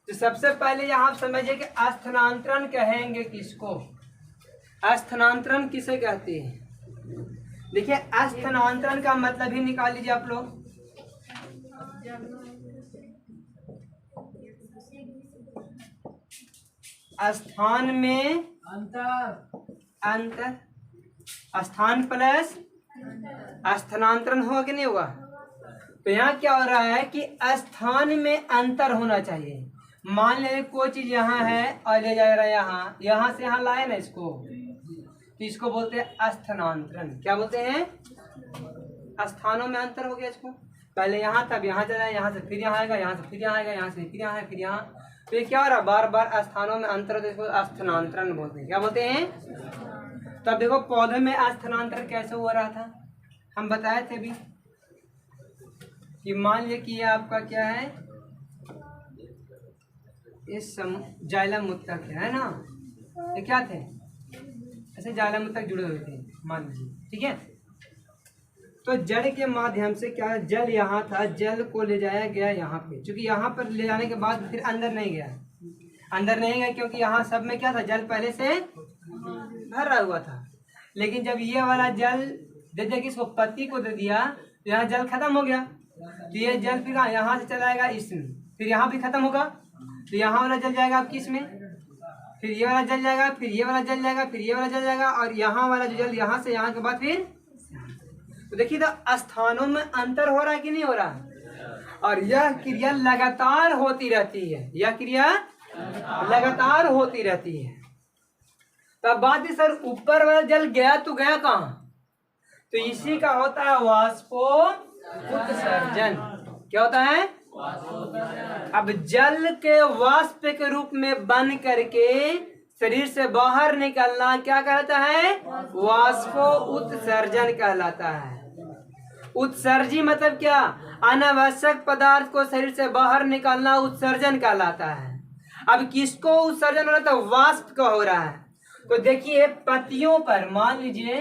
Speaker 1: तो सबसे पहले यहाँ आप समझिए कि स्थानांतरण कहेंगे किसको, स्थानांतरण किसे कहते हैं। देखिए स्थानांतरण का मतलब ही निकाल लीजिए आप लोग। स्थान में अंतर, स्थान प्लस स्थानांतरण होगा कि नहीं होगा। तो यहाँ क्या हो रहा है कि स्थान में अंतर होना चाहिए। मान ले कोई चीज यहाँ है और ले जा रहा है यहाँ, यहाँ से यहाँ लाए ना इसको, तो इसको बोलते हैं स्थानांतरण। क्या बोलते हैं, स्थानों में अंतर हो गया इसको। पहले यहाँ तब यहाँ चला, यहाँ से फिर यहाँ आएगा, यहाँ से फिर यहाँ आएगा, यहाँ से फिर यहाँ है, फिर यहाँ। तो ये क्या हो रहा है, बार बार स्थानों में अंतर होता है, इसको स्थानांतरण बोलते हैं। क्या बोलते हैं। तो अब देखो पौधे में स्थानांतरण कैसे हो रहा था, हम बताए थे अभी कि मान लिया कि ये आपका क्या है, इस जाइलम उत्तक है ना, ये क्या थे, ऐसे जाइलम उत्तक जुड़े हुए थे मान लीजिए, ठीक है। तो जड़ के माध्यम से क्या, जल यहाँ था, जल को ले जाया गया यहाँ पे, क्योंकि यहाँ पर ले जाने के बाद फिर अंदर नहीं गया, अंदर नहीं गया क्योंकि यहाँ सब में क्या था, जल पहले से भरा हुआ था। लेकिन जब ये वाला जल दे दिया किसको, पत्ती को दे दिया, तो यहाँ जल खत्म हो गया। तो ये जल फिर यहाँ से चला जाएगा इसमें, फिर यहाँ भी खत्म होगा, तो यहाँ वाला जल जाएगा अब किस में, फिर ये वाला जल जाएगा, फिर ये वाला जल जाएगा, फिर ये वाला जल जाएगा, और यहाँ वाला जो जल यहाँ से यहाँ के बाद फिर। तो देखिए तो स्थानों में अंतर हो रहा है कि नहीं हो रहा। और यह क्रिया लगातार होती रहती है, यह क्रिया लगातार होती रहती है। तब बात है सर ऊपर वाला जल गया तो गया कहाँ, तो इसी का होता है वाष्पो उत्सर्जन। क्या होता है, अब जल के वाष्प के रूप में बन करके शरीर से बाहर निकलना क्या कहलाता है, वाष्पो उत्सर्जन कहलाता है। उत्सर्जी मतलब क्या, अनावश्यक पदार्थ को शरीर से बाहर निकालना उत्सर्जन कहलाता है। अब किसको उत्सर्जन हो रहा है, वाष्प का हो रहा है। तो देखिए पत्तियों पर मान लीजिए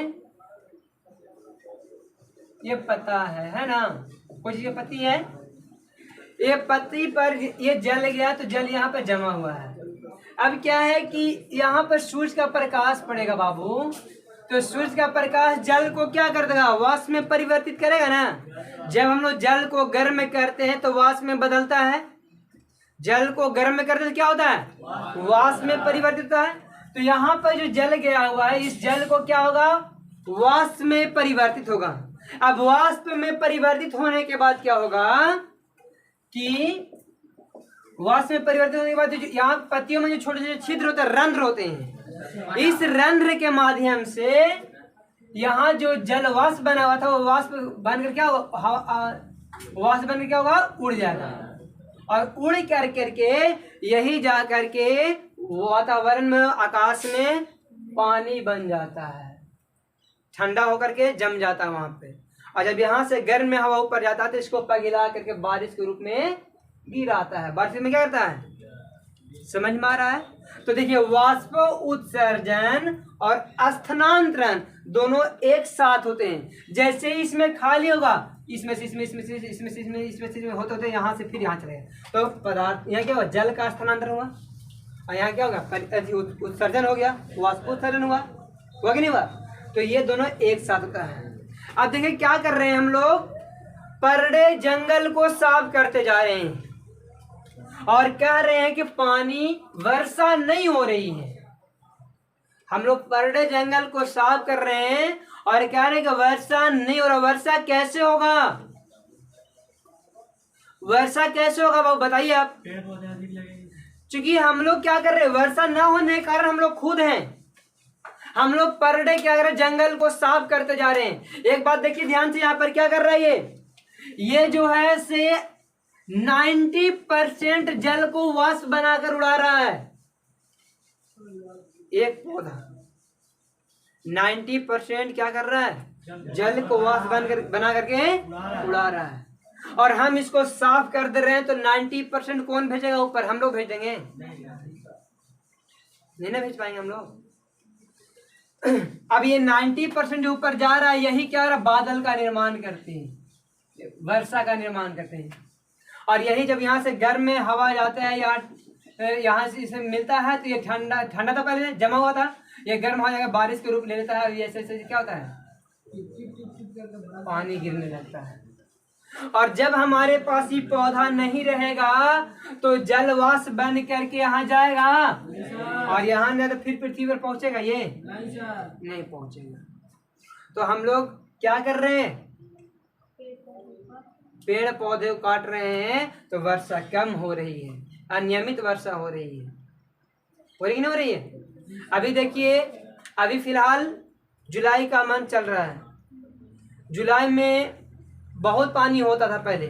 Speaker 1: ये पत्ता है ना, कुछ ये पत्ती है, ये पत्ती पर ये जल गया तो जल यहाँ पर जमा हुआ है। अब क्या है कि यहाँ पर सूरज का प्रकाश पड़ेगा बाबू, तो सूरज का प्रकाश जल को क्या कर देगा, वाष्प में परिवर्तित करेगा ना। जब हम लोग जल को गर्म करते हैं तो वाष्प में बदलता है, जल को गर्म करते हैं तो क्या होता है, वाष्प में परिवर्तित होता है। तो यहाँ पर जो जल गया हुआ है, इस जल को क्या होगा, वाष्प में परिवर्तित होगा। अब वाष्प में परिवर्तित होने के बाद क्या होगा कि वाष्प में परिवर्तित होने के बाद जो यहाँ पत्तियों में जो छोटे छोटे छिद्र होते हैं, रंध्र होते हैं, इस रंध्र के माध्यम से यहाँ जो जल वाष्प बना हुआ था वो वाष्प बनकर क्या वाष्प बनकर क्या होगा, उड़ जाएगा, और उड़ कर करके यही जा करके वातावरण में, आकाश में पानी बन जाता है, ठंडा होकर के जम जाता है वहां पे। और जब यहाँ से गर्म में हवा ऊपर जाता है तो इसको पिघला करके बारिश के रूप में गिराता है। बारिश में क्या करता है, समझ में आ रहा है। तो देखिए वाष्प उत्सर्जन और स्थानांतरण दोनों एक साथ होते हैं। जैसे ही इसमें खाली होगा, इसमें से इसमें, इसमें से इसमें से इसमें, इसमें से इसमें होते होते यहाँ से फिर यहाँ चलेगा, तो पदार्थ यहाँ क्या हुआ, जल का स्थानांतरण हुआ, और यहाँ क्या होगा, उत्सर्जन हो गया, वाष्प उत्सर्जन हुआ कि नहीं हुआ। तो ये दोनों एक साथ होता है। अब देखिए क्या कर रहे हैं हम लोग, परड़े जंगल को साफ करते जा रहे हैं और कह रहे हैं कि पानी वर्षा नहीं हो रही है। हम लोग परड़े जंगल को साफ कर रहे हैं और कह रहे हैं कि वर्षा नहीं हो रहा। वर्षा कैसे होगा, वर्षा कैसे होगा बाबू बताइए आप। क्योंकि हम लोग क्या कर रहे हैं, वर्षा न होने के कारण हम लोग खुद हैं, हम लोग पर डे क्या कर रहे हैं, जंगल को साफ करते जा रहे हैं। एक बात देखिए ध्यान से, यहाँ पर क्या कर रहा है ये जो है से 90% जल को वाष्प बनाकर उड़ा रहा है। एक पौधा 90% क्या कर रहा है? जल को वाष्प बना करके उड़ा रहा है। और हम इसको साफ कर दे रहे हैं, तो 90% कौन भेजेगा ऊपर? हम लोग भेज देंगे? नहीं ना भेज पाएंगे हम लोग। अब ये 90% जो ऊपर जा रहा है, यही क्या रहा? बादल का निर्माण करते हैं, वर्षा का निर्माण करते हैं। और यही जब यहाँ से गर्म में हवा जाता है, यहाँ से इसे मिलता है, तो ये ठंडा ठंडा तो पहले जमा हुआ था, ये गर्म हो जाएगा, बारिश के रूप ले लेता है, ऐसे ऐसे क्या होता है? पानी गिरने लगता है। और जब हमारे पास ये पौधा नहीं रहेगा, तो जलवाष्प बन करके यहाँ जाएगा, और यहाँ नहीं तो फिर पृथ्वी पर पहुंचेगा? ये नहीं पहुंचेगा। तो हम लोग क्या कर रहे हैं? पेड़ पौधे काट रहे हैं, तो वर्षा कम हो रही है, अनियमित वर्षा हो रही है। हो रही नहीं हो रही है? अभी देखिए, अभी फिलहाल जुलाई का मंथ चल रहा है। जुलाई में बहुत पानी होता था पहले,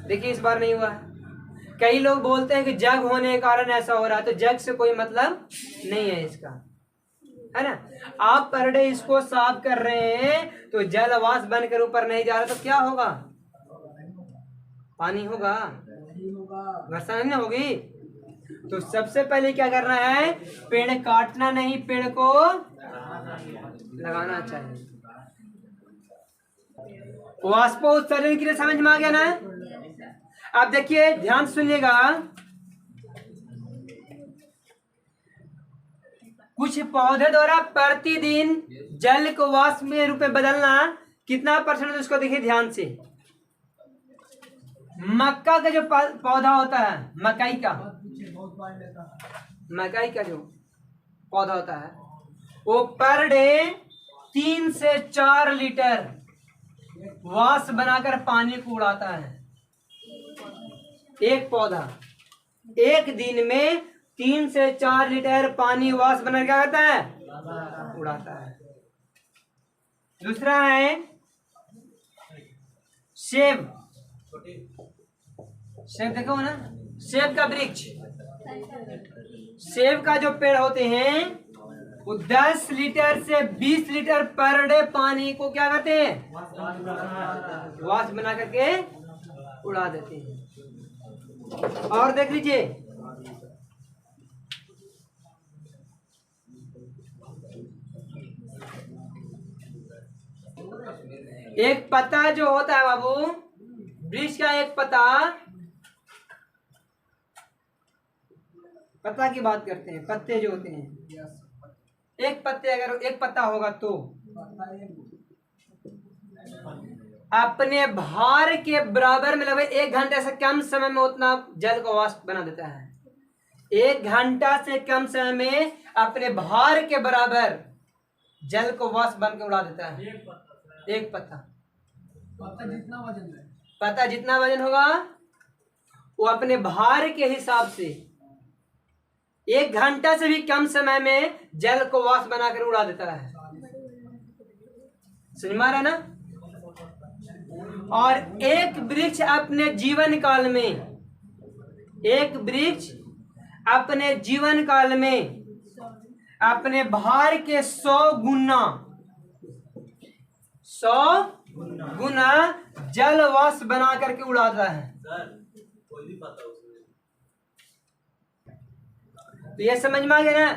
Speaker 1: देखिए इस बार नहीं हुआ है। कई लोग बोलते हैं कि जग होने के कारण ऐसा हो रहा है, तो जग से कोई मतलब नहीं है इसका, है ना। आप पर डे इसको साफ कर रहे हैं, तो जलवाष्प बनकर ऊपर नहीं जा रहा, तो क्या होगा? पानी होगा, वर्षा नहीं होगी। तो सबसे पहले क्या करना है? पेड़ काटना नहीं, पेड़ को लगाना चाहिए। वाष्पोत्सर्जन के लिए समझ में आ गया ना? अब देखिए, ध्यान सुनिएगा, कुछ पौधे द्वारा प्रतिदिन जल को वाष्प में रूप में बदलना कितना परसेंट? उसको देखिए ध्यान से। मक्का का जो पौधा होता है, मकई का जो पौधा होता है, वो पर डे 3 से 4 लीटर वाष्प बनाकर पानी को उड़ाता है। एक पौधा एक दिन में 3 से 4 लीटर पानी वाष्प बनाकर क्या करता है? उड़ाता है। दूसरा है सेब। सेब देखो ना, सेब का वृक्ष, सेब का जो पेड़ होते हैं, वो 10 लीटर से 20 लीटर पर डे पानी को क्या करते हैं? वाष्प बना करके उड़ा देते हैं। और देख लीजिए, एक पत्ता जो होता है बाबू, वृक्ष का एक पत्ता की बात करते हैं, पत्ते जो होते हैं, एक पत्ते अगर एक पत्ता होगा तो अपने भार के बराबर में लगभग 1 घंटे से कम समय में उतना जल को वाष्प बना देता है। 1 घंटा से कम समय में अपने भार के बराबर जल को वाष्प बन के उड़ा देता है। एक पत्ता जितना वजन होगा, वो अपने भार के हिसाब से 1 घंटा से भी कम समय में जल को वाष्प बनाकर उड़ा देता है। समझ में आ रहा है ना? और एक वृक्ष अपने जीवन काल में अपने भार के 100 गुना जल वाष्प बना करके उड़ाता है। तो ये समझ में आ गया ना?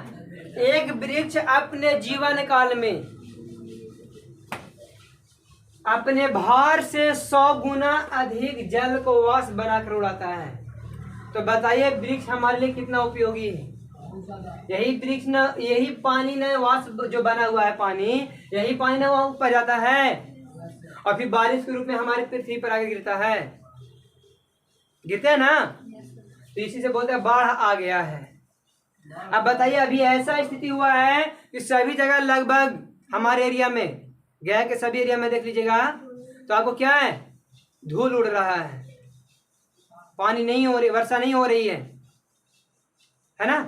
Speaker 1: एक वृक्ष अपने जीवन काल में अपने भार से 100 गुना अधिक जल को वाष्प बनाकर उड़ाता है। तो बताइए, वृक्ष हमारे लिए कितना उपयोगी है? यही वृक्ष न, यही पानी न, वाष्प जो बना हुआ है पानी, यही पानी ना वहां ऊपर जाता है, और फिर बारिश के रूप में हमारी पृथ्वी पर आगे गिरता है। गिरते हैं ना? तो इसी से बोलते हैं बाढ़ आ गया है। अब बताइए, अभी ऐसा स्थिति हुआ है कि सभी जगह लगभग हमारे एरिया में, गया के सभी एरिया में देख लीजिएगा, तो आपको क्या है? धूल उड़ रहा है, पानी नहीं हो रही, वर्षा नहीं हो रही है ना?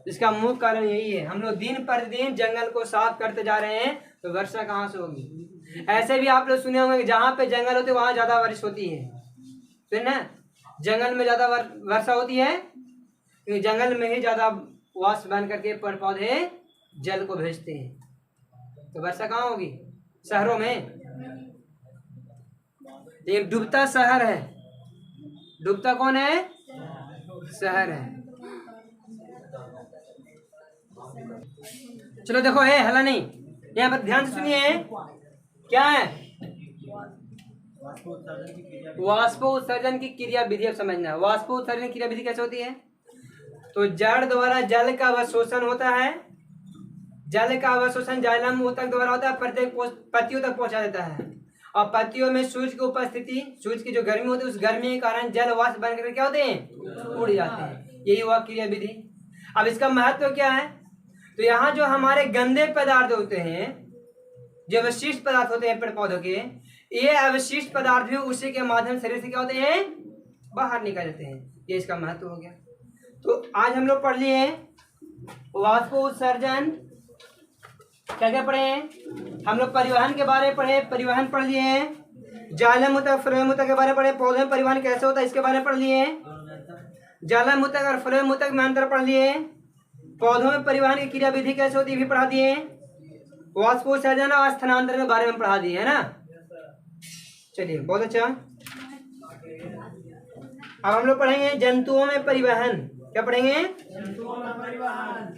Speaker 1: इसका मुख्य कारण यही है, हम लोग दिन प्रतिदिन जंगल को साफ करते जा रहे हैं, तो वर्षा कहाँ से होगी? ऐसे भी आप लोग सुने होंगे कि जहाँ पे जंगल होते वहां ज्यादा बारिश होती है, तो ना जंगल में ज्यादा वर्षा होती है क्योंकि जंगल में ही ज्यादा वाष्प बन करके पेड़ पौधे जल को भेजते हैं। तो वर्षा कहाँ होगी? शहरों में। ये डूबता शहर है। डूबता कौन है? शहर है। चलो देखो, है हला नहीं, यहाँ पर ध्यान से सुनिए। क्या है? वाष्पोत्सर्जन की क्रिया विधि। अब समझना, वाष्पोत्सर्जन की क्रिया विधि कैसे होती है? तो जड़ द्वारा जल का अवशोषण होता है। जल का अवशोषण जाइलम ऊतक द्वारा होता है, प्रत्येक पत्तियों तक पहुंचा देता है। और पत्तियों में सूर्य की उपस्थिति, सूर्य की जो गर्मी होती है, उस गर्मी के कारण जल वाष्प बनकर क्या होते हैं? उड़ जाते हैं। यही हुआ क्रिया विधि। अब इसका महत्व क्या है? तो यहाँ जो हमारे गंदे पदार्थ होते हैं, जो अवशिष्ट पदार्थ होते हैं पेड़ पौधों के, ये अवशिष्ट पदार्थ भी उसी के माध्यम शरीर से क्या होते हैं? बाहर निकल जाते हैं। ये इसका महत्व हो गया। तो आज हम लोग पढ़ लिए वाष्पोत्सर्जन। क्या क्या पढ़े हैं हम लोग? परिवहन के बारे में पढ़े, परिवहन पढ़ लिए हैं। जाइलम ऊतक, फ्लोएम ऊतक के बारे में पढ़े। पौधे में परिवहन कैसे होता है इसके बारे में पढ़ लिए हैं। जाइलम ऊतक और फ्लोएम ऊतक में अंतर पढ़ लिए। पौधों में परिवहन की क्रिया विधि कैसे होती है भी पढ़ा दिए। वाष्पोत्सर्जन और स्थानांतरण के बारे में पढ़ा दिए, है ना। चलिए, बहुत अच्छा। अब हम लोग पढ़ेंगे जंतुओं में परिवहन। क्या पढ़ेंगे? जंतुओं में परिवहन।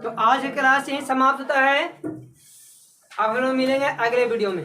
Speaker 1: तो आज की क्लास यही समाप्त होता है। अब हम लोग मिलेंगे अगले वीडियो में।